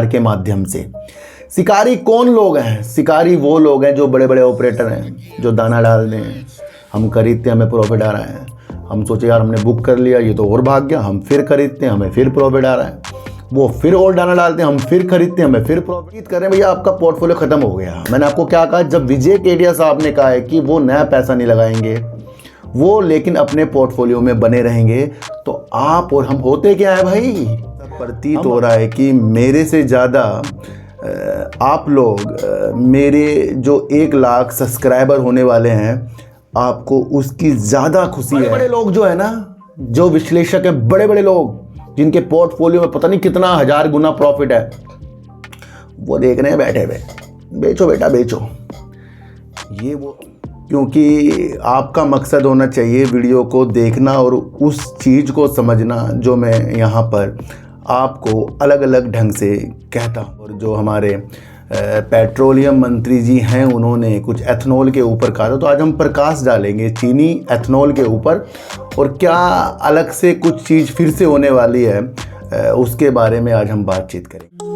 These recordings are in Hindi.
के माध्यम से। शिकारी कौन लोग हैं? शिकारी वो लोग हैं जो बड़े बड़े ऑपरेटर हैं, जो दाना डाल दें, हम खरीदते हमें प्रॉफिट आ रहा है, हम सोचे यार हमने बुक कर लिया ये तो और भाग गया, हम फिर खरीदते हैं हमें फिर प्रॉफिट आ रहा है, वो फिर और दाना डालते हैं हम फिर खरीदते हैं हमें फिर प्रॉफिट कर रहे हैं। भैया आपका पोर्टफोलियो खत्म हो गया। मैंने आपको क्या कहा? जब विजय केडिया साहब ने कहा है कि वो नया पैसा नहीं लगाएंगे, वो लेकिन अपने पोर्टफोलियो में बने रहेंगे, तो आप और हम होते क्या है भाई? प्रतीत हो रहा है कि मेरे से ज़्यादा आप लोग मेरे जो 1 लाख सब्सक्राइबर होने वाले हैं, आपको उसकी ज़्यादा खुशी है। बड़े लोग जो है ना, जो विश्लेषक है, बड़े बड़े लोग जिनके पोर्टफोलियो में पता नहीं कितना 1000 गुना प्रॉफिट है, वो देख रहे हैं बैठे हुए, बेचो बेटा बेचो ये वो। क्योंकि आपका मकसद होना चाहिए वीडियो को देखना और उस चीज़ को समझना जो मैं यहाँ पर आपको अलग अलग ढंग से कहता हूँ। और जो हमारे पेट्रोलियम मंत्री जी हैं, उन्होंने कुछ एथनॉल के ऊपर कहा था, तो आज हम प्रकाश डालेंगे चीनी एथनॉल के ऊपर, और क्या अलग से कुछ चीज़ फिर से होने वाली है उसके बारे में आज हम बातचीत करेंगे।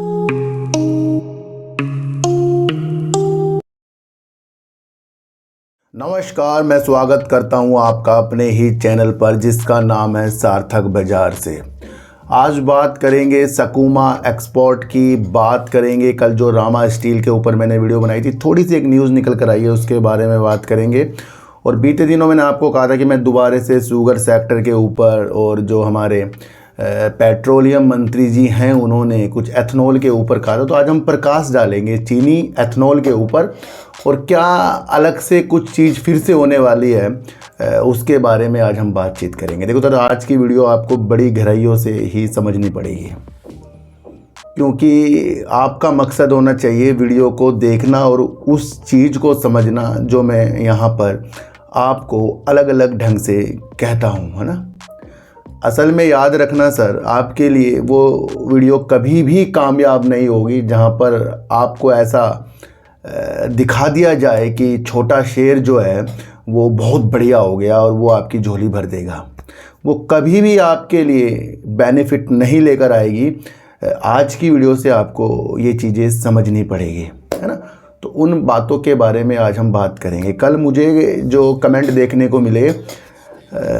नमस्कार, मैं स्वागत करता हूं आपका अपने ही चैनल पर जिसका नाम है सार्थक बाजार से। आज बात करेंगे सकूमा एक्सपोर्ट की, बात करेंगे कल जो रामा स्टील के ऊपर मैंने वीडियो बनाई थी, थोड़ी सी एक न्यूज़ निकल कर आई है उसके बारे में बात करेंगे। और बीते दिनों मैंने आपको कहा था कि मैं दोबारा से शुगर सेक्टर के ऊपर और जो हमारे पेट्रोलियम मंत्री जी हैं, उन्होंने कुछ एथनॉल के ऊपर कहा था, तो आज हम प्रकाश डालेंगे चीनी एथनॉल के ऊपर, और क्या अलग से कुछ चीज़ फिर से होने वाली है उसके बारे में आज हम बातचीत करेंगे। देखो तो आज की वीडियो आपको बड़ी गहराइयों से ही समझनी पड़ेगी, क्योंकि आपका मकसद होना चाहिए वीडियो को देखना और उस चीज़ को समझना जो मैं यहाँ पर आपको अलग अलग ढंग से कहता हूँ, है ना। असल में याद रखना सर, आपके लिए वो वीडियो कभी भी कामयाब नहीं होगी जहाँ पर आपको ऐसा दिखा दिया जाए कि छोटा शेर जो है वो बहुत बढ़िया हो गया और वो आपकी झोली भर देगा। वो कभी भी आपके लिए बेनिफिट नहीं लेकर आएगी। आज की वीडियो से आपको ये चीज़ें समझनी पड़ेगी, है ना। तो उन बातों के बारे में आज हम बात करेंगे। कल मुझे जो कमेंट देखने को मिले,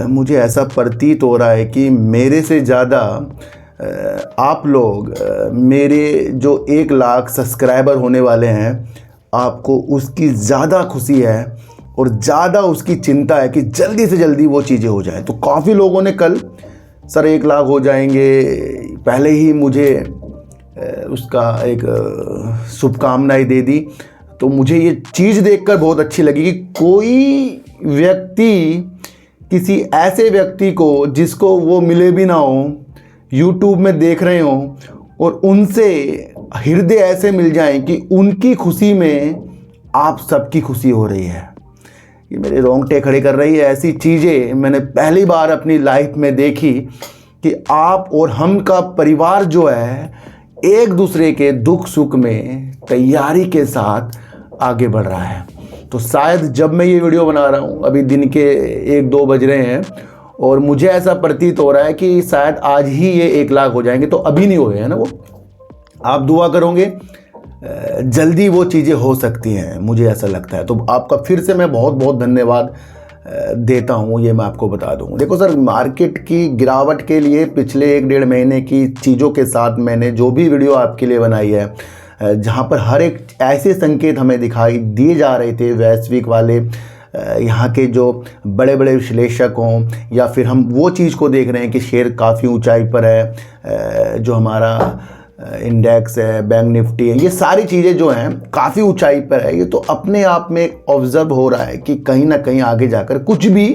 मुझे ऐसा प्रतीत हो रहा है कि मेरे से ज़्यादा आप लोग मेरे जो 1 लाख सब्सक्राइबर होने वाले हैं, आपको उसकी ज़्यादा खुशी है और ज़्यादा उसकी चिंता है कि जल्दी से जल्दी वो चीज़ें हो जाए। तो काफ़ी लोगों ने कल सर 1 लाख हो जाएंगे पहले ही मुझे उसका एक शुभकामनाएं दे दी। तो मुझे ये चीज़ देखकर बहुत अच्छी लगी कि कोई व्यक्ति किसी ऐसे व्यक्ति को जिसको वो मिले भी ना हो, यूट्यूब में देख रहे हो और उनसे हृदय ऐसे मिल जाएं कि उनकी खुशी में आप सबकी खुशी हो रही है। ये मेरे रोंगटे खड़े कर रही है। ऐसी चीज़ें मैंने पहली बार अपनी लाइफ में देखी कि आप और हम का परिवार जो है एक दूसरे के दुख सुख में तैयारी के साथ आगे बढ़ रहा है। तो शायद जब मैं ये वीडियो बना रहा हूँ, अभी दिन के 1-2 बज रहे हैं और मुझे ऐसा प्रतीत हो रहा है कि शायद आज ही ये 1 लाख हो जाएंगे। तो अभी नहीं हुए हैं ना, वो आप दुआ करोगे जल्दी वो चीज़ें हो सकती हैं, मुझे ऐसा लगता है। तो आपका फिर से मैं बहुत बहुत धन्यवाद देता हूँ, ये मैं आपको बता दूँ। देखो सर, मार्केट की गिरावट के लिए पिछले 1-1.5 महीने की चीज़ों के साथ मैंने जो भी वीडियो आपके लिए बनाई है, जहाँ पर हर एक ऐसे संकेत हमें दिखाई दिए जा रहे थे, वैश्विक वाले यहाँ के जो बड़े बड़े विश्लेषक हों, या फिर हम वो चीज़ को देख रहे हैं कि शेयर काफ़ी ऊंचाई पर है, जो हमारा इंडेक्स है, बैंक निफ्टी है, ये सारी चीज़ें जो हैं काफ़ी ऊंचाई पर है। ये तो अपने आप में ऑब्जर्व हो रहा है कि कहीं ना कहीं आगे जाकर कुछ भी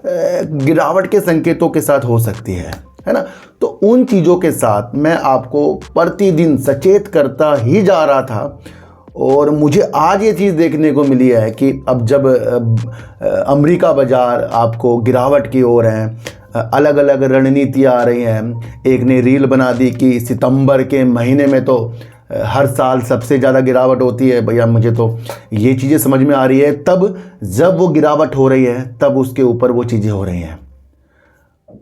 गिरावट के संकेतों के साथ हो सकती है ना। तो उन चीज़ों के साथ मैं आपको प्रतिदिन सचेत करता ही जा रहा था, और मुझे आज ये चीज़ देखने को मिली है कि अब जब अमेरिका बाज़ार आपको गिरावट की ओर है, अलग अलग रणनीतियाँ आ रही हैं। एक ने रील बना दी कि सितंबर के महीने में तो हर साल सबसे ज़्यादा गिरावट होती है। भैया मुझे तो ये चीज़ें समझ में आ रही है, तब जब वो गिरावट हो रही है तब उसके ऊपर वो चीज़ें हो रही हैं।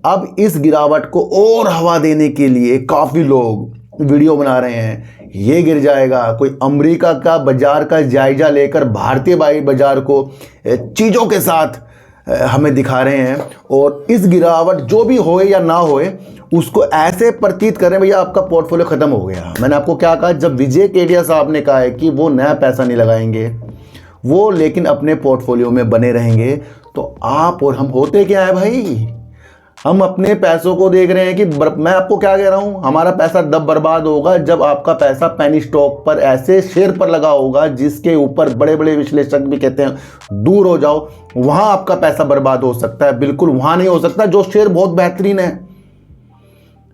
अब इस गिरावट को और हवा देने के लिए काफ़ी लोग वीडियो बना रहे हैं, ये गिर जाएगा, कोई अमेरिका का बाजार का जायजा लेकर भारतीय बाजार को चीज़ों के साथ हमें दिखा रहे हैं, और इस गिरावट जो भी होए या ना होए उसको ऐसे प्रतीत करें भैया आपका पोर्टफोलियो ख़त्म हो गया। मैंने आपको क्या कहा, जब विजय केडिया साहब ने कहा है कि वो नया पैसा नहीं लगाएंगे, वो लेकिन अपने पोर्टफोलियो में बने रहेंगे, तो आप और हम होते क्या है भाई, हम अपने पैसों को देख रहे हैं कि मैं आपको क्या कह रहा हूं, हमारा पैसा तब बर्बाद होगा जब आपका पैसा पेनी स्टॉक पर ऐसे शेयर पर लगा होगा जिसके ऊपर बड़े बड़े विश्लेषक भी कहते हैं दूर हो जाओ, वहां आपका पैसा बर्बाद हो सकता है। बिल्कुल वहां नहीं हो सकता जो शेयर बहुत बेहतरीन है।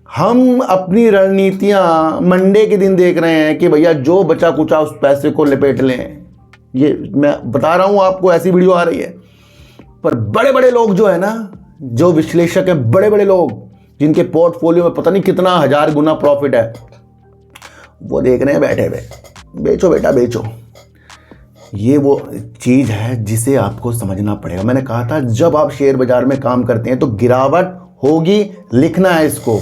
हम अपनी रणनीतियां मंडे के दिन देख रहे हैं कि भैया जो बचा कुचा उस पैसे को लपेट लें। ये मैं बता रहा हूं आपको, ऐसी वीडियो आ रही है। पर बड़े बड़े लोग जो है ना, जो विश्लेषक है, बड़े बड़े लोग जिनके पोर्टफोलियो में पता नहीं कितना 1000 गुना प्रॉफिट है, वो देख रहे हैं बैठे हुए, बेचो बेटा बेचो। ये वो चीज़ है जिसे आपको समझना पड़ेगा। मैंने कहा था जब आप शेयर बाजार में काम करते हैं तो गिरावट होगी, लिखना है इसको।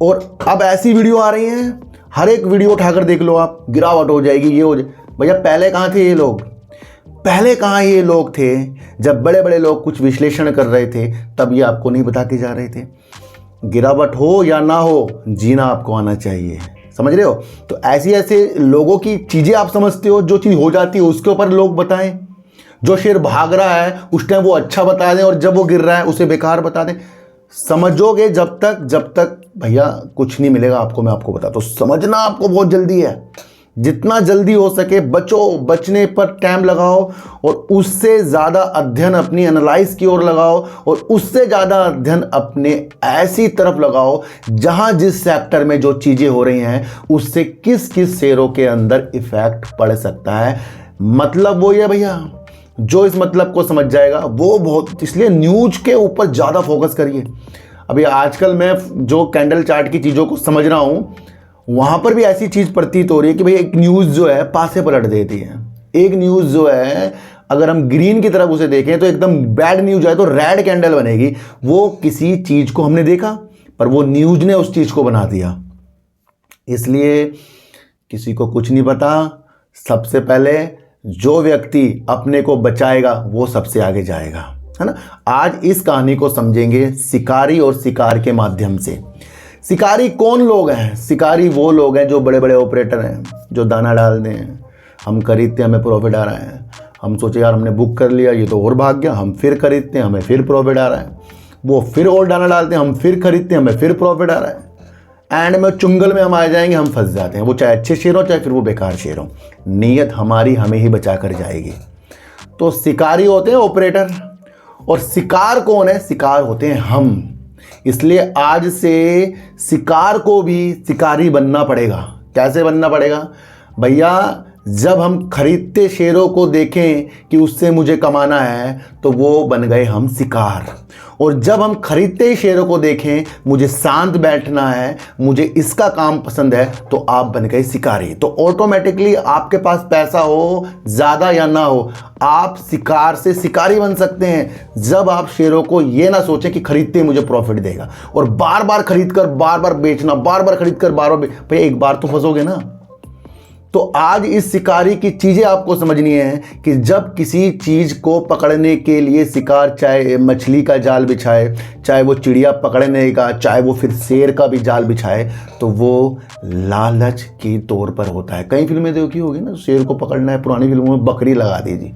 और अब ऐसी वीडियो आ रही हैं, हर एक वीडियो उठाकर देख लो आप, गिरावट हो जाएगी, ये हो जाए। भैया पहले कहाँ थे ये लोग, पहले कहाँ ये लोग थे जब बड़े बड़े लोग कुछ विश्लेषण कर रहे थे, तब ये आपको नहीं बता के जा रहे थे। गिरावट हो या ना हो, जीना आपको आना चाहिए, समझ रहे हो। तो ऐसे लोगों की चीज़ें आप समझते हो, जो चीज़ हो जाती है उसके ऊपर लोग बताएं। जो शेयर भाग रहा है उस टाइम वो अच्छा बता दें, और जब वो गिर रहा है उसे बेकार बता दें। समझोगे जब तक भैया कुछ नहीं मिलेगा आपको। मैं आपको बताता हूँ, समझना आपको बहुत जल्दी है। जितना जल्दी हो सके बचो, बचने पर टाइम लगाओ, और उससे ज़्यादा अध्ययन अपनी एनालाइज की ओर लगाओ, और उससे ज़्यादा अध्ययन अपने ऐसी तरफ लगाओ जहां जिस सेक्टर में जो चीज़ें हो रही हैं उससे किस किस शेयरों के अंदर इफेक्ट पड़ सकता है। मतलब वो ये भैया, जो इस मतलब को समझ जाएगा वो बहुत, इसलिए न्यूज के ऊपर ज़्यादा फोकस करिए। अभी आजकल मैं जो कैंडल चार्ट की चीज़ों को समझ रहा हूँ, वहाँ पर भी ऐसी चीज़ प्रतीत हो रही है कि भाई एक न्यूज़ जो है पासे पलट देती है। एक न्यूज़ जो है अगर हम ग्रीन की तरफ उसे देखें तो एकदम बैड न्यूज़ है तो रेड कैंडल बनेगी। वो किसी चीज़ को हमने देखा, पर वो न्यूज़ ने उस चीज़ को बना दिया। इसलिए किसी को कुछ नहीं पता। सबसे पहले जो व्यक्ति अपने को बचाएगा वो सबसे आगे जाएगा, है ना। आज इस कहानी को समझेंगे शिकारी और शिकार के माध्यम से। शिकारी कौन लोग हैं? शिकारी वो लोग हैं जो बड़े बड़े ऑपरेटर हैं, जो दाना डाल दें, हम खरीदते हैं हमें प्रॉफिट आ रहा है, हम सोचे यार हमने बुक कर लिया ये तो और भाग गया, हम फिर खरीदते हैं हमें फिर प्रॉफिट आ रहा है, वो फिर और दाना डालते हैं, हम फिर खरीदते हैं हमें फिर प्रॉफिट आ रहा है। एंड में चुंगल में हम आ जाएंगे, हम फंस जाते हैं। वो चाहे अच्छे शेयर हो चाहे फिर वो बेकार शेयर हो, नीयत हमारी हमें ही बचा कर जाएगी। तो शिकारी होते हैं ऑपरेटर, और शिकार कौन है? शिकार होते हैं हम। इसलिए आज से शिकार को भी शिकारी बनना पड़ेगा। कैसे बनना पड़ेगा भैया? जब हम खरीदते शेयरों को देखें कि उससे मुझे कमाना है तो वो बन गए हम शिकार, और जब हम खरीदते ही शेयरों को देखें मुझे शांत बैठना है, मुझे इसका काम पसंद है, तो आप बन गए शिकारी। तो ऑटोमेटिकली आपके पास पैसा हो ज़्यादा या ना हो, आप शिकार से शिकारी बन सकते हैं। जब आप शेयरों को ये ना सोचें कि खरीदते ही मुझे प्रॉफिट देगा, और बार बार खरीद कर बार बार बेचना, बार बार खरीद कर बार बार भैया एक बार तो फंसोगे ना। तो आज इस शिकारी की चीज़ें आपको समझनी है कि जब किसी चीज़ को पकड़ने के लिए शिकार, चाहे मछली का जाल बिछाए, चाहे वो चिड़िया पकड़ने का, चाहे वो फिर शेर का भी जाल बिछाए, तो वो लालच के तौर पर होता है। कई फिल्में देखी होगी ना, शेर को पकड़ना है, पुरानी फिल्मों में बकरी लगा दीजिए।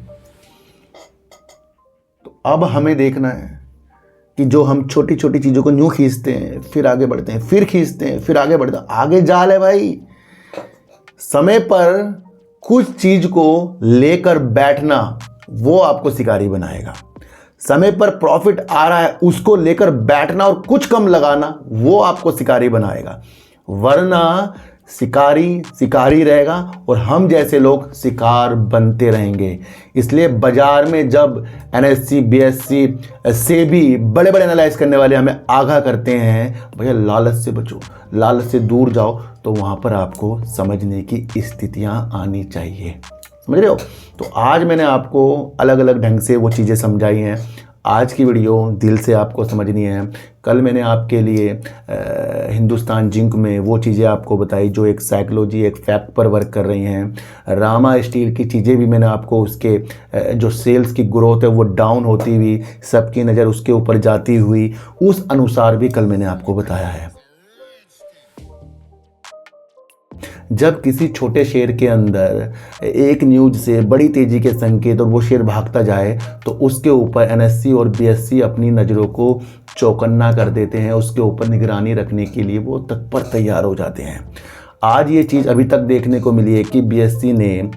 तो अब हमें देखना है कि जो हम छोटी छोटी चीज़ों को न्यू खींचते हैं, फिर आगे बढ़ते हैं, फिर खींचते हैं, फिर आगे बढ़ते हैं, आगे जाल है भाई। समय पर कुछ चीज को लेकर बैठना वो आपको शिकारी बनाएगा। समय पर प्रॉफिट आ रहा है उसको लेकर बैठना और कुछ कम लगाना वो आपको शिकारी बनाएगा। वरना शिकारी शिकारी रहेगा और हम जैसे लोग शिकार बनते रहेंगे। इसलिए बाजार में जब NSE, BSE, सेबी बड़े बड़े एनालाइज करने वाले हमें आगाह करते हैं भैया लालच से बचो, लालच से दूर जाओ, तो वहाँ पर आपको समझने की स्थितियाँ आनी चाहिए। समझ रहे हो? तो आज मैंने आपको अलग अलग ढंग से वो चीज़ें समझाई हैं। आज की वीडियो दिल से आपको समझनी है। कल मैंने आपके लिए हिंदुस्तान जिंक में वो चीज़ें आपको बताई जो एक साइकोलॉजी, एक फैक्ट पर वर्क कर रही हैं। रामा स्टील की चीज़ें भी मैंने आपको उसके जो सेल्स की ग्रोथ है वो डाउन होती हुई, सबकी नज़र उसके ऊपर जाती हुई, उस अनुसार भी कल मैंने आपको बताया है। जब किसी छोटे शेयर के अंदर एक न्यूज से बड़ी तेज़ी के संकेत और वो शेयर भागता जाए तो उसके ऊपर एनएससी और बीएससी अपनी नज़रों को चौकन्ना कर देते हैं, उसके ऊपर निगरानी रखने के लिए वो तत्पर तैयार हो जाते हैं। आज ये चीज़ अभी तक देखने को मिली है कि बीएससी ने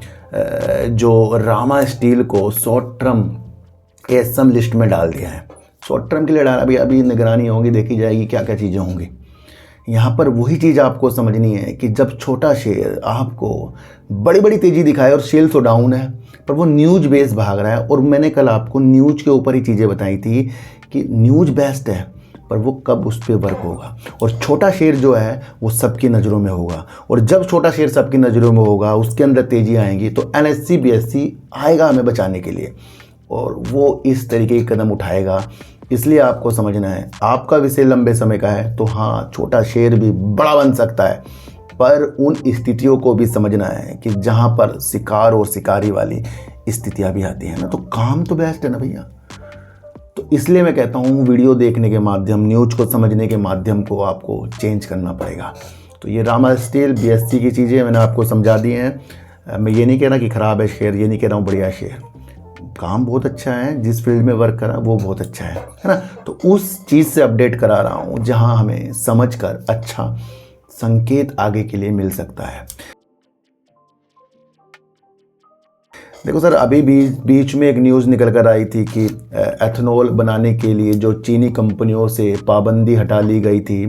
जो रामा स्टील को शॉर्ट टर्म एसएम लिस्ट में डाल दिया है। शॉर्ट टर्म के लिए डाला, अभी निगरानी होगी, देखी जाएगी क्या क्या चीज़ें होंगी। यहाँ पर वही चीज़ आपको समझनी है कि जब छोटा शेयर आपको बड़ी बड़ी तेज़ी दिखाए और सेल्स तो डाउन है पर वो न्यूज बेस भाग रहा है, और मैंने कल आपको न्यूज के ऊपर ही चीज़ें बताई थी कि न्यूज बेस्ट है पर वो कब उस पर वर्क होगा, और छोटा शेयर जो है वो सबकी नज़रों में होगा, और जब छोटा शेयर सबकी नज़रों में होगा उसके अंदर तेज़ी आएंगी तो एनएससी बीएससी आएगा हमें बचाने के लिए, और वो इस तरीके के कदम उठाएगा। इसलिए आपको समझना है, आपका विषय लंबे समय का है तो हाँ छोटा शेयर भी बड़ा बन सकता है, पर उन स्थितियों को भी समझना है कि जहाँ पर शिकार और शिकारी वाली स्थितियाँ भी आती हैं ना, तो काम तो बेस्ट है ना भैया। तो इसलिए मैं कहता हूँ वीडियो देखने के माध्यम, न्यूज को समझने के माध्यम को आपको चेंज करना पड़ेगा। तो ये रामा स्टील बीएससी की चीज़ें मैंने आपको समझा दी हैं। मैं ये नहीं कह रहा कि ख़राब है शेयर, ये नहीं कह रहा हूँ बढ़िया शेयर, काम बहुत अच्छा है, जिस फील्ड में वर्क करा वो बहुत अच्छा है ना। तो उस चीज़ से अपडेट करा रहा हूँ जहाँ हमें समझकर अच्छा संकेत आगे के लिए मिल सकता है। देखो सर, अभी भी बीच में एक न्यूज़ निकल कर आई थी कि एथेनॉल बनाने के लिए जो चीनी कंपनियों से पाबंदी हटा ली गई थी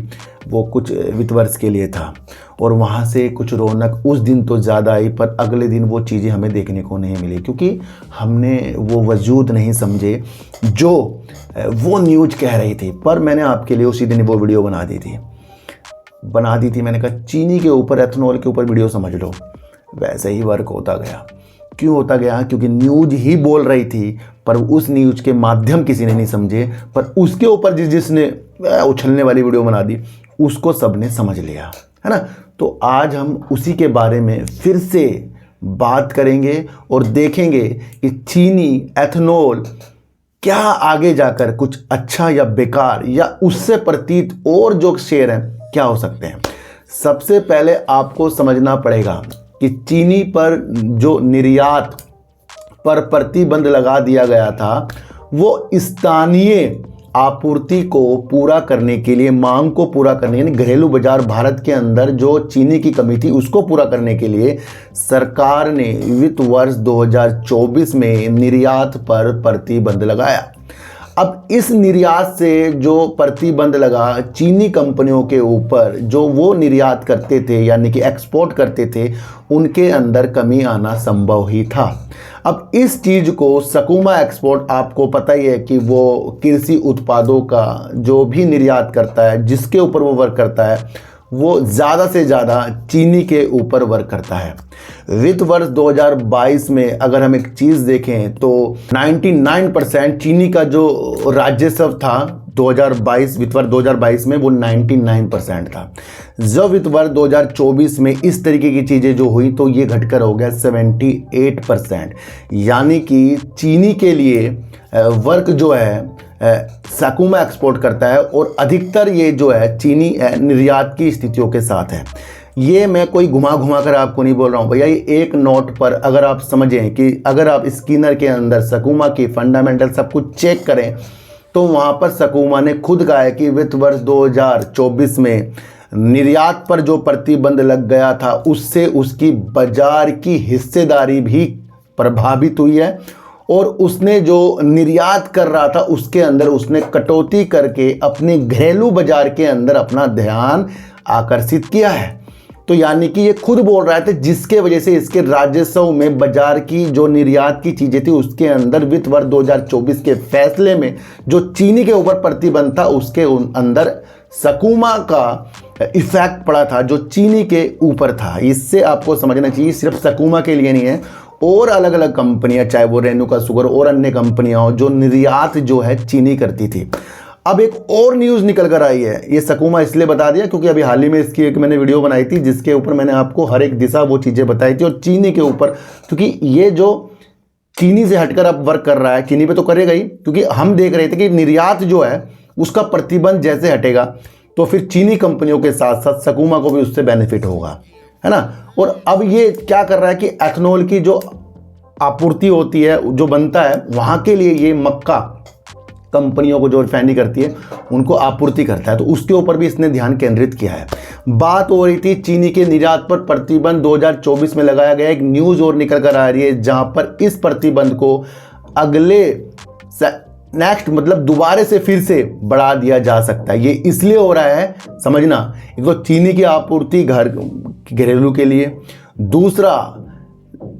वो कुछ वित्त वर्ष के लिए था, और वहाँ से कुछ रौनक उस दिन तो ज़्यादा आई पर अगले दिन वो चीज़ें हमें देखने को नहीं मिली, क्योंकि हमने वो वजूद नहीं समझे जो वो न्यूज़ कह रही थी। पर मैंने आपके लिए उसी दिन वो वीडियो बना दी थी। मैंने कहा चीनी के ऊपर, एथेनॉल के ऊपर वीडियो समझ लो। वैसे ही वर्क होता गया। क्यों होता गया? क्योंकि न्यूज ही बोल रही थी पर उस न्यूज के माध्यम किसी ने नहीं समझे, पर उसके ऊपर जिसने उछलने वाली वीडियो बना दी उसको सबने समझ लिया, है ना। तो आज हम उसी के बारे में फिर से बात करेंगे और देखेंगे कि चीनी, एथेनॉल क्या आगे जाकर कुछ अच्छा या बेकार या उससे प्रतीत और जो शेयर हैं क्या हो सकते हैं। सबसे पहले आपको समझना पड़ेगा कि चीनी पर जो निर्यात पर प्रतिबंध लगा दिया गया था वो स्थानीय आपूर्ति को पूरा करने के लिए, मांग को पूरा करने, यानी घरेलू बाजार भारत के अंदर जो चीनी की कमी थी उसको पूरा करने के लिए सरकार ने वित्त वर्ष 2024 में निर्यात पर प्रतिबंध लगाया। अब इस निर्यात से जो प्रतिबंध लगा चीनी कंपनियों के ऊपर, जो वो निर्यात करते थे यानी कि एक्सपोर्ट करते थे, उनके अंदर कमी आना संभव ही था। अब इस चीज़ को सकुमा एक्सपोर्ट, आपको पता ही है कि वो कृषि उत्पादों का जो भी निर्यात करता है, जिसके ऊपर वो वर्क करता है वो ज़्यादा से ज़्यादा चीनी के ऊपर वर्क करता है। वित्त वर्ष 2022 में अगर हम एक चीज़ देखें तो 99% चीनी का जो राजस्व था 2022 वित्त वर्ष 2022 में वो 99% था। जब वित्त वर्ष 2024 में इस तरीके की चीज़ें जो हुई तो ये घटकर हो गया 78%, यानी कि चीनी के लिए वर्क जो है सकुमा एक्सपोर्ट करता है और अधिकतर ये जो है चीनी निर्यात की स्थितियों के साथ है। ये मैं कोई घुमा कर आपको नहीं बोल रहा हूँ भैया, ये एक नोट पर अगर आप समझें कि अगर आप स्किनर के अंदर सकुमा की फंडामेंटल सब कुछ चेक करें तो वहाँ पर सकुमा ने खुद कहा है कि वित्त वर्ष 2024 में निर्यात पर जो प्रतिबंध लग गया था उससे उसकी बाजार की हिस्सेदारी भी प्रभावित हुई है, और उसने जो निर्यात कर रहा था उसके अंदर उसने कटौती करके अपने घरेलू बाजार के अंदर अपना ध्यान आकर्षित किया है। तो यानी कि ये खुद बोल रहा था जिसके वजह से इसके राजस्व में बाजार की जो निर्यात की चीज़ें थी उसके अंदर वित्त वर्ष 2024 के फैसले में जो चीनी के ऊपर प्रतिबंध था उसके अंदर सकुमा का इफेक्ट पड़ा था जो चीनी के ऊपर था। इससे आपको समझना चाहिए सिर्फ सकुमा के लिए नहीं है, और अलग अलग कंपनियां, चाहे वो रेणुका शुगर और अन्य कंपनियां हो, जो निर्यात जो है चीनी करती थी। अब एक और न्यूज़ निकल कर आई है, ये सकूमा इसलिए बता दिया क्योंकि अभी हाल ही में इसकी एक मैंने वीडियो बनाई थी जिसके ऊपर मैंने आपको हर एक दिशा वो चीज़ें बताई थी, और चीनी के ऊपर, क्योंकि ये जो चीनी से हटकर अब वर्क कर रहा है, चीनी पे तो करेगा ही, क्योंकि हम देख रहे थे कि निर्यात जो है उसका प्रतिबंध जैसे हटेगा तो फिर चीनी कंपनियों के साथ साथ सकूमा को भी उससे बेनिफिट होगा, है ना। और अब ये क्या कर रहा है कि एथेनॉल की जो आपूर्ति होती है, जो बनता है, वहाँ के लिए ये मक्का कंपनियों को जो रिफाइनरी करती है उनको आपूर्ति करता है, तो उसके ऊपर भी इसने ध्यान केंद्रित किया है। बात हो रही थी चीनी के निर्यात पर प्रतिबंध 2024 में लगाया गया। एक न्यूज़ और निकल कर आ रही है जहां पर इस प्रतिबंध को अगले नेक्स्ट मतलब दोबारा से फिर से बढ़ा दिया जा सकता है। ये इसलिए हो रहा है, समझना, एक तो चीनी की आपूर्ति घरेलू के लिए, दूसरा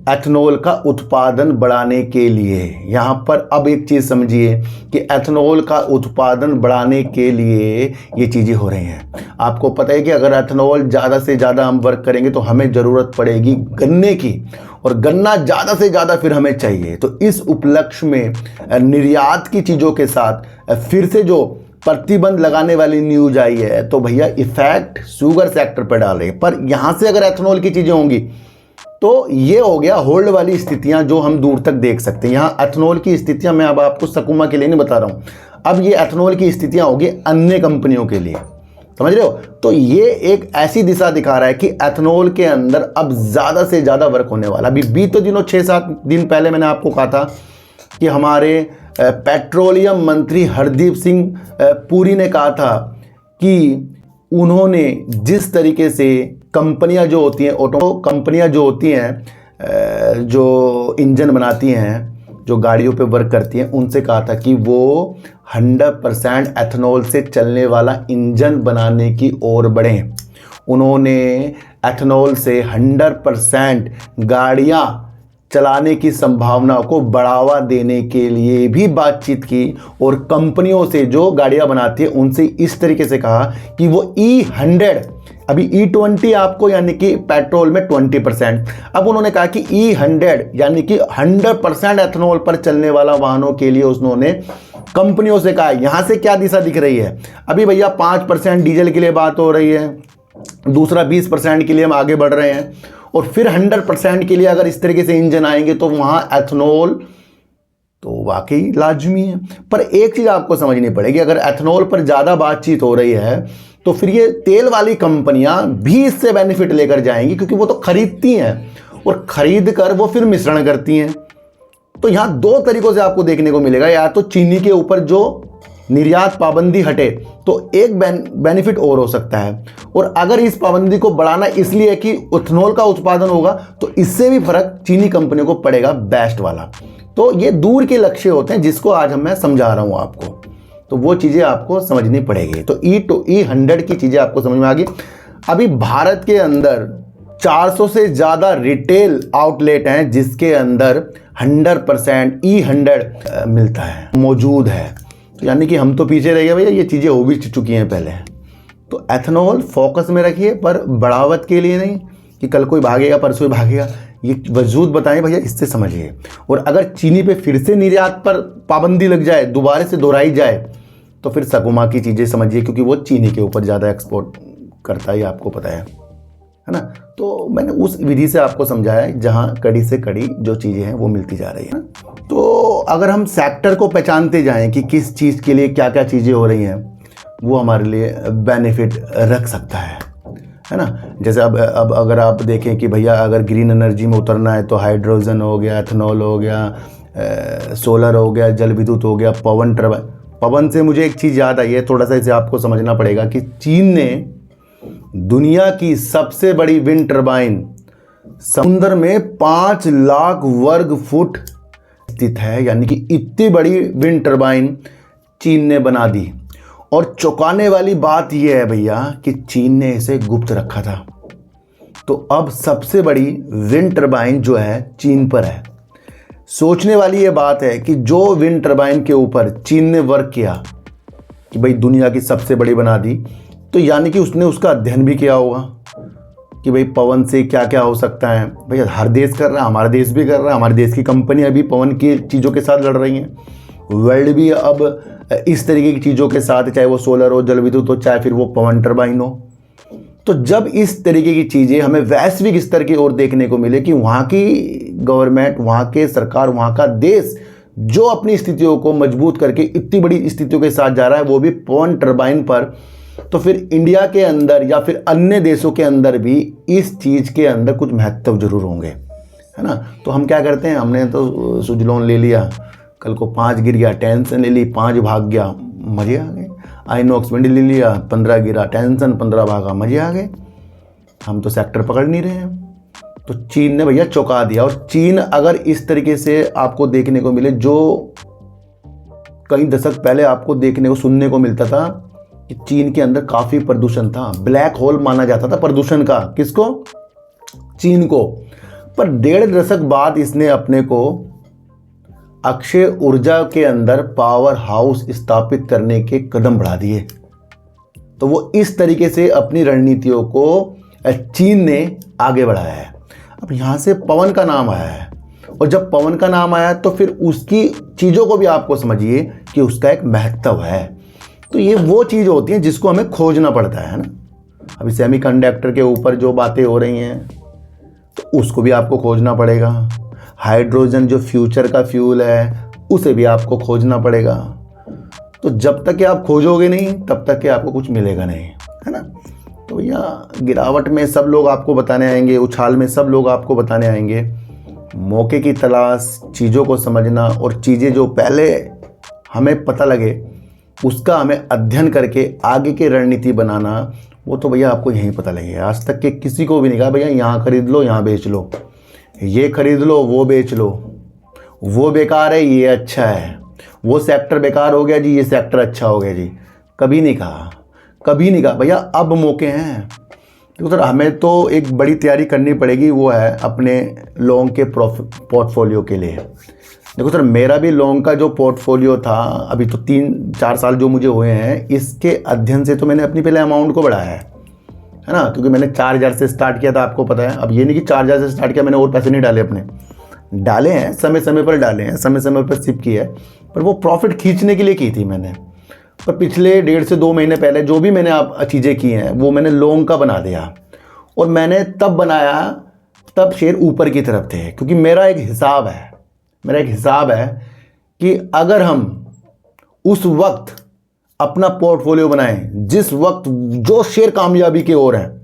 एथेनॉल का उत्पादन बढ़ाने के लिए। यहाँ पर अब एक चीज़ समझिए कि एथेनॉल का उत्पादन बढ़ाने के लिए ये चीज़ें हो रही हैं। आपको पता है कि अगर एथेनॉल ज़्यादा से ज़्यादा हम वर्क करेंगे तो हमें ज़रूरत पड़ेगी गन्ने की, और गन्ना ज़्यादा से ज़्यादा फिर हमें चाहिए। तो इस उपलक्ष्य में निर्यात की चीज़ों के साथ फिर से जो प्रतिबंध लगाने वाली न्यूज आई है, तो भैया इफेक्ट शुगर सेक्टर पर डाल रही है। पर यहाँ से अगर एथेनॉल की चीज़ें होंगी तो ये हो गया होल्ड वाली स्थितियां जो हम दूर तक देख सकते हैं। यहाँ एथेनॉल की स्थितियां मैं अब आपको सकूमा के लिए नहीं बता रहा हूँ, अब ये एथेनॉल की स्थितियां होगी अन्य कंपनियों के लिए, समझ रहे हो। तो ये एक ऐसी दिशा दिखा रहा है कि एथेनॉल के अंदर अब ज़्यादा से ज़्यादा वर्क होने वाला। अभी बीते दिनों 6-7 दिन पहले मैंने आपको कहा था कि हमारे पेट्रोलियम मंत्री हरदीप सिंह पुरी ने कहा था कि उन्होंने जिस तरीके से कंपनियां जो होती हैं, ऑटो कंपनियां जो होती हैं, जो इंजन बनाती हैं, जो गाड़ियों पे वर्क करती हैं, उनसे कहा था कि वो 100% एथेनॉल से चलने वाला इंजन बनाने की ओर बढ़ें। उन्होंने एथेनॉल से 100% गाड़ियां चलाने की संभावना को बढ़ावा देने के लिए भी बातचीत की, और कंपनियों से जो गाड़ियां बनाती है उनसे इस तरीके से कहा कि वो E100, अभी E20 आपको यानी कि पेट्रोल में 20%, अब उन्होंने कहा कि E100 यानी कि 100% एथेनॉल पर चलने वाला वाहनों के लिए उन्होंने कंपनियों से कहा। यहां से क्या दिशा दिख रही है, अभी भैया 5% डीजल के लिए बात हो रही है, दूसरा 20% के लिए हम आगे बढ़ रहे हैं, और फिर 100% के लिए अगर इस तरीके से इंजन आएंगे तो वहां एथेनॉल तो वाकई लाजमी है। पर एक चीज़ आपको समझनी पड़ेगी, अगर एथेनॉल पर ज़्यादा बातचीत हो रही है तो फिर ये तेल वाली कंपनियां भी इससे बेनिफिट लेकर जाएंगी, क्योंकि वो तो खरीदती हैं और खरीद कर वो फिर मिश्रण करती हैं। तो यहाँ दो तरीकों से आपको देखने को मिलेगा, या तो चीनी के ऊपर जो निर्यात पाबंदी हटे तो एक बेनिफिट और हो सकता है, और अगर इस पाबंदी को बढ़ाना इसलिए कि एथेनॉल का उत्पादन होगा तो इससे भी फर्क चीनी कंपनियों को पड़ेगा बेस्ट वाला। तो ये दूर के लक्ष्य होते हैं जिसको आज मैं समझा रहा हूं आपको, तो वो चीज़ें आपको समझनी पड़ेगी। तो E100 की चीज़ें आपको समझ में आ गई। अभी भारत के अंदर 400 से ज़्यादा रिटेल आउटलेट हैं जिसके अंदर 100% E100 मिलता है, मौजूद है। तो यानी कि हम तो पीछे रह गए भैया, ये चीज़ें हो भी चुकी हैं पहले। तो एथेनॉल फोकस में रखिए, पर बढ़ावत के लिए नहीं कि कल कोई भागेगा परसों भागेगा, ये वजूद बताएं भैया, इससे समझिए। और अगर चीनी पे फिर से निर्यात पर पाबंदी लग जाए, दोबारा से दोहराई जाए, तो फिर सकूमा की चीज़ें समझिए, क्योंकि वो चीनी के ऊपर ज़्यादा एक्सपोर्ट करता है, आपको पता है ना। तो मैंने उस विधि से आपको समझाया जहाँ कड़ी से कड़ी जो चीज़ें हैं वो मिलती जा रही है ना। तो अगर हम सेक्टर को पहचानते जाएं कि किस चीज़ के लिए क्या क्या चीज़ें हो रही हैं, वो हमारे लिए बेनिफिट रख सकता है ना। जैसे अब अगर आप देखें कि भैया अगर ग्रीन एनर्जी में उतरना है तो हाइड्रोजन हो गया, एथेनॉल हो गया, सोलर हो गया, जल विद्युत हो गया, पवन टर्बाइन। पवन से मुझे एक चीज़ याद आई है, थोड़ा सा इसे आपको समझना पड़ेगा कि चीन ने दुनिया की सबसे बड़ी विंड टर्बाइन समुद्र में 5 लाख वर्ग फुट स्थित है, यानी कि इतनी बड़ी विंड टर्बाइन चीन ने बना दी। और चौंकाने वाली बात यह है भैया कि चीन ने इसे गुप्त रखा था। तो अब सबसे बड़ी विंड टर्बाइन जो है चीन पर है। सोचने वाली ये बात है कि जो विंड टर्बाइन के ऊपर चीन ने वर्क किया कि भाई दुनिया की सबसे बड़ी बना दी, तो यानी कि उसने उसका अध्ययन भी किया होगा, कि भाई पवन से क्या क्या हो सकता है। भैया हर देश कर रहा है, हमारा देश भी कर रहा है, हमारे देश की कंपनी अभी पवन की चीज़ों के साथ लड़ रही हैं। वर्ल्ड भी अब इस तरीके की चीज़ों के साथ, चाहे वो सोलर हो, जल विद्युत हो, चाहे फिर वो पवन टर्बाइन हो। तो जब इस तरीके की चीज़ें हमें वैश्विक स्तर की ओर देखने को मिले कि वहाँ की गवर्नमेंट, वहाँ के सरकार, वहाँ का देश जो अपनी स्थितियों को मजबूत करके इतनी बड़ी स्थितियों के साथ जा रहा है, वो भी पवन टर्बाइन पर, तो फिर इंडिया के अंदर या फिर अन्य देशों के अंदर भी इस चीज़ के अंदर कुछ महत्व जरूर होंगे, है ना। तो हम क्या करते हैं, हमने तो सूज लोन ले लिया, कल को 5 गिर गया, टेंशन ले ली, 5 भाग गया, मज़े आ गए। आइनॉक्स विंड ले लिया, 15 गिरा, टेंशन, 15 भागा, मज़े आ गए। हम तो सेक्टर पकड़ नहीं रहे हैं। तो चीन ने भैया चौंका दिया। और चीन अगर इस तरीके से आपको देखने को मिले, जो कई दशक पहले आपको देखने को सुनने को मिलता था कि चीन के अंदर काफ़ी प्रदूषण था, ब्लैक होल माना जाता था प्रदूषण का, किसको? चीन को। पर 1.5 दशक बाद इसने अपने को अक्षय ऊर्जा के अंदर पावर हाउस स्थापित करने के कदम बढ़ा दिए। तो वो इस तरीके से अपनी रणनीतियों को चीन ने आगे बढ़ाया है। अब यहाँ से पवन का नाम आया है, और जब पवन का नाम आया तो फिर उसकी चीज़ों को भी आपको समझिए कि उसका एक महत्व है। तो ये वो चीज़ होती है जिसको हमें खोजना पड़ता है ना। अभी सेमीकंडक्टर के ऊपर जो बातें हो रही हैं, तो उसको भी आपको खोजना पड़ेगा। हाइड्रोजन जो फ्यूचर का फ्यूल है, उसे भी आपको खोजना पड़ेगा। तो जब तक कि आप खोजोगे नहीं, तब तक कि आपको कुछ मिलेगा नहीं, है ना। तो भैया गिरावट में सब लोग आपको बताने आएंगे, उछाल में सब लोग आपको बताने आएंगे। मौके की तलाश, चीज़ों को समझना, और चीज़ें जो पहले हमें पता लगे उसका हमें अध्ययन करके आगे की रणनीति बनाना, वो तो भैया आपको यहीं पता लगेगा। आज तक के किसी को भी नहीं कहा भैया यहाँ खरीद लो, यहाँ बेच लो, ये खरीद लो, वो बेच लो, वो बेकार है, ये अच्छा है, वो सेक्टर बेकार हो गया जी, ये सेक्टर अच्छा हो गया जी। कभी नहीं कहा, कभी नहीं कहा। भैया अब मौके हैं। देखो सर, हमें तो एक बड़ी तैयारी करनी पड़ेगी, वो है अपने लॉन्ग के पोर्टफोलियो के लिए। देखो सर, मेरा भी लॉन्ग का जो पोर्टफोलियो था, अभी तो 3-4 साल जो मुझे हुए हैं, इसके अध्ययन से तो मैंने अपनी पहले अमाउंट को बढ़ाया है ना। क्योंकि मैंने 4000 से स्टार्ट किया था, आपको पता है। अब ये नहीं कि 4000 से स्टार्ट किया, मैंने और पैसे नहीं डाले अपने, डाले हैं, समय समय पर डाले हैं, समय समय पर सिप किया है, पर वो प्रॉफिट खींचने के लिए की थी मैंने। पर पिछले 1.5 से 2 महीने पहले जो भी मैंने आप चीज़ें की हैं, वो मैंने लॉन्ग का बना दिया। और मैंने तब बनाया, तब शेयर ऊपर की तरफ थे। क्योंकि मेरा एक हिसाब है कि अगर हम उस वक्त अपना पोर्टफोलियो बनाएं, जिस वक्त जो शेयर कामयाबी की ओर है,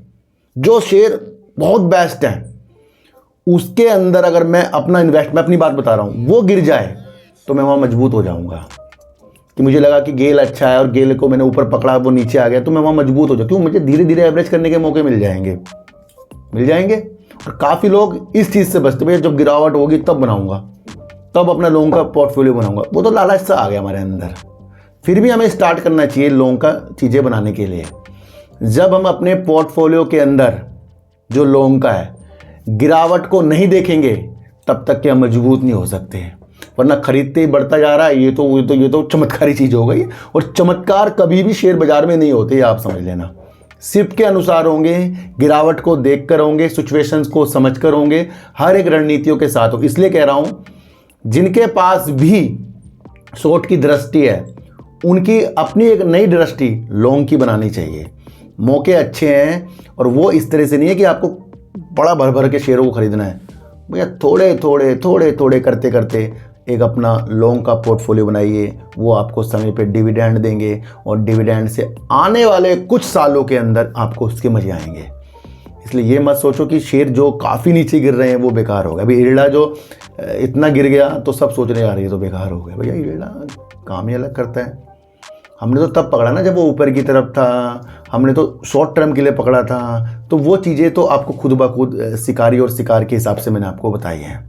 जो शेयर बहुत बेस्ट है, उसके अंदर अगर मैं अपना मैं अपनी बात बता रहा हूँ, वो गिर जाए तो मैं वहाँ मजबूत हो जाऊँगा। कि मुझे लगा कि गेल अच्छा है और गेल को मैंने ऊपर पकड़ा, वो नीचे आ गया, तो मैं वहाँ मजबूत हो जाऊँ। क्यों? मुझे धीरे धीरे एवरेज करने के मौके मिल जाएंगे। और काफ़ी लोग इस चीज़ से बचते, भैया जब गिरावट होगी तब बनाऊँगा, तब अपना लॉन्ग का पोर्टफोलियो बनाऊँगा। वो तो लालच सा आ गया हमारे अंदर। फिर भी हमें स्टार्ट करना चाहिए लॉन्ग का चीज़ें बनाने के लिए। जब हम अपने पोर्टफोलियो के अंदर जो लॉन्ग का है, गिरावट को नहीं देखेंगे, तब तक कि हम मजबूत नहीं हो सकते। वरना खरीदते ही बढ़ता जा रहा है, ये तो चमत्कारी चीज़ हो गई। और चमत्कार कभी भी शेयर बाजार में नहीं होते, आप समझ लेना। सिप के अनुसार होंगे, गिरावट को देख कर होंगे, सिचुएशंस को समझ कर होंगे, हर एक रणनीतियों के साथ हो। इसलिए कह रहा हूँ, जिनके पास भी शॉर्ट की दृष्टि है, उनकी अपनी एक नई दृष्टि लॉन्ग की बनानी चाहिए। मौके अच्छे हैं, और वो इस तरह से नहीं है कि आपको बड़ा भर भर के शेयरों को खरीदना है। भैया थोड़े थोड़े करते करते एक अपना लॉन्ग का पोर्टफोलियो बनाइए। वो आपको समय पे डिविडेंड देंगे, और डिविडेंड से आने वाले कुछ सालों के अंदर आपको उसके मजे आएंगे। इसलिए ये मत सोचो कि शेयर जो काफ़ी नीचे गिर रहे हैं वो बेकार हो गया। अभी इरड़ा जो इतना गिर गया तो सब सोचने आ रही है तो बेकार हो गया। भैया इरड़ा काम ही अलग करता है। हमने तो तब पकड़ा ना जब वो ऊपर की तरफ था, हमने तो शॉर्ट टर्म के लिए पकड़ा था। तो वो चीज़ें तो आपको खुद ब खुद शिकारी और शिकार के हिसाब से मैंने आपको बताई है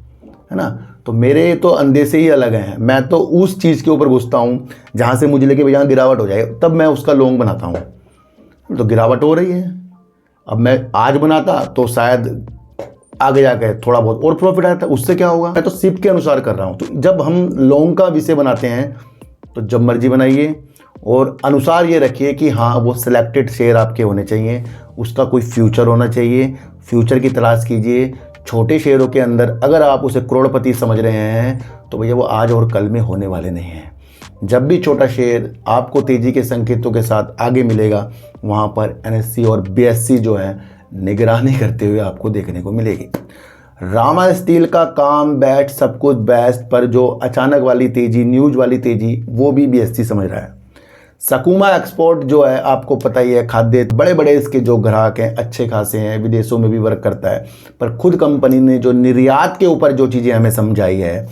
ना। तो मेरे तो अंदेशे ही अलग हैं। मैं तो उस चीज़ के ऊपर घुसता हूँ जहाँ से मुझे लगे भैया गिरावट हो जाए, तब मैं उसका लॉन्ग बनाता हूँ। तो गिरावट हो रही है, अब मैं आज बनाता तो शायद आगे जाके थोड़ा बहुत और प्रॉफिट आता, उससे क्या होगा। मैं तो सिप के अनुसार कर रहा हूँ। तो जब हम लॉन्ग का विषय बनाते हैं तो जब मर्जी बनाइए, और अनुसार ये रखिए कि हाँ वो सिलेक्टेड शेयर आपके होने चाहिए, उसका कोई फ्यूचर होना चाहिए, फ्यूचर की तलाश कीजिए। छोटे शेयरों के अंदर अगर आप उसे करोड़पति समझ रहे हैं तो भैया वो आज और कल में होने वाले नहीं हैं। जब भी छोटा शेयर आपको तेज़ी के संकेतों के साथ आगे मिलेगा, वहाँ पर NSE और BSE जो है निगरानी करते हुए आपको देखने को मिलेगी। रामा स्टील का काम बैठ सब कुछ बेस्ट, पर जो अचानक वाली तेज़ी, न्यूज वाली तेज़ी, वो भी BSE समझ रहा है। सकूमा एक्सपोर्ट जो है आपको पता ही है, खाद्य बड़े बड़े इसके जो ग्राहक हैं अच्छे खासे हैं, विदेशों में भी वर्क करता है। पर खुद कंपनी ने जो निर्यात के ऊपर जो चीज़ें हमें समझाई है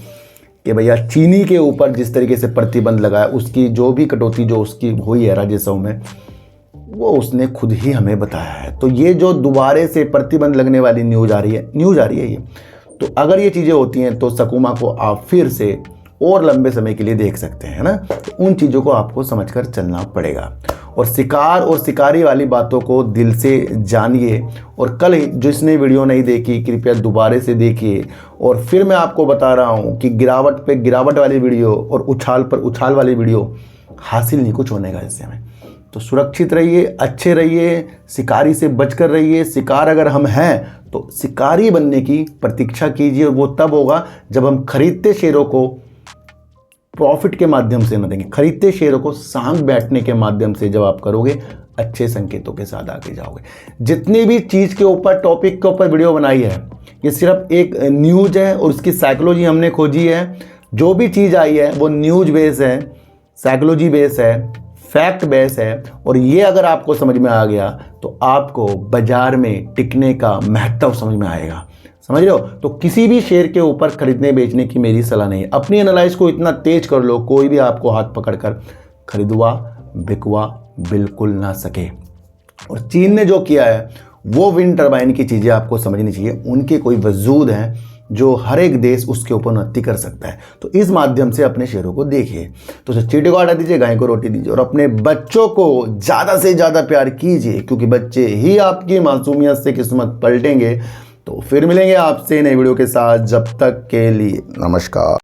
कि भैया चीनी के ऊपर जिस तरीके से प्रतिबंध लगा है, उसकी जो भी कटौती जो उसकी हुई है राज्यसभा में, वो उसने खुद ही हमें बताया है। तो ये जो दोबारे से प्रतिबंध लगने वाली न्यूज़ आ रही है ये, तो अगर ये चीज़ें होती हैं तो सकूमा को आप फिर से और लंबे समय के लिए देख सकते हैं ना। तो उन चीज़ों को आपको समझकर चलना पड़ेगा और शिकार और शिकारी वाली बातों को दिल से जानिए। और कल जिसने वीडियो नहीं देखी कृपया दोबारा से देखिए। और फिर मैं आपको बता रहा हूँ कि गिरावट पे गिरावट वाली वीडियो और उछाल पर उछाल वाली वीडियो हासिल नहीं कुछ होने का इससे में। तो सुरक्षित रहिए, अच्छे रहिए, शिकारी से बचकर रहिए। शिकार अगर हम हैं तो शिकारी बनने की प्रतीक्षा कीजिए, और वो तब होगा जब हम खरीदते शेयरों को प्रॉफिट के माध्यम से न देंगे, खरीदते शेयरों को शांत बैठने के माध्यम से जब आप करोगे, अच्छे संकेतों के साथ आगे जाओगे। जितनी भी चीज़ के ऊपर, टॉपिक के ऊपर वीडियो बनाई है, ये सिर्फ एक न्यूज है और उसकी साइकोलॉजी हमने खोजी है। जो भी चीज़ आई है वो न्यूज बेस है, साइकोलॉजी बेस है, फैक्ट बेस है। और ये अगर आपको समझ में आ गया तो आपको बाजार में टिकने का महत्व समझ में आएगा। समझ रहे हो? तो किसी भी शेयर के ऊपर खरीदने बेचने की मेरी सलाह नहीं है। अपनी एनालाइज को इतना तेज कर लो, कोई भी आपको हाथ पकड़कर खरीदवा बिकवा बिल्कुल ना सके। और चीन ने जो किया है वो विंड टर्बाइन की चीज़ें आपको समझनी चाहिए। उनके कोई वजूद हैं जो हर एक देश उसके ऊपर उन्नति कर सकता है। तो इस माध्यम से अपने शेयरों को देखिए। तो चींटी को आटा दीजिए, गाय को रोटी दीजिए, और अपने बच्चों को ज़्यादा से ज़्यादा प्यार कीजिए, क्योंकि बच्चे ही आपकी मासूमियत से किस्मत पलटेंगे। तो फिर मिलेंगे आपसे नई वीडियो के साथ, जब तक के लिए नमस्कार।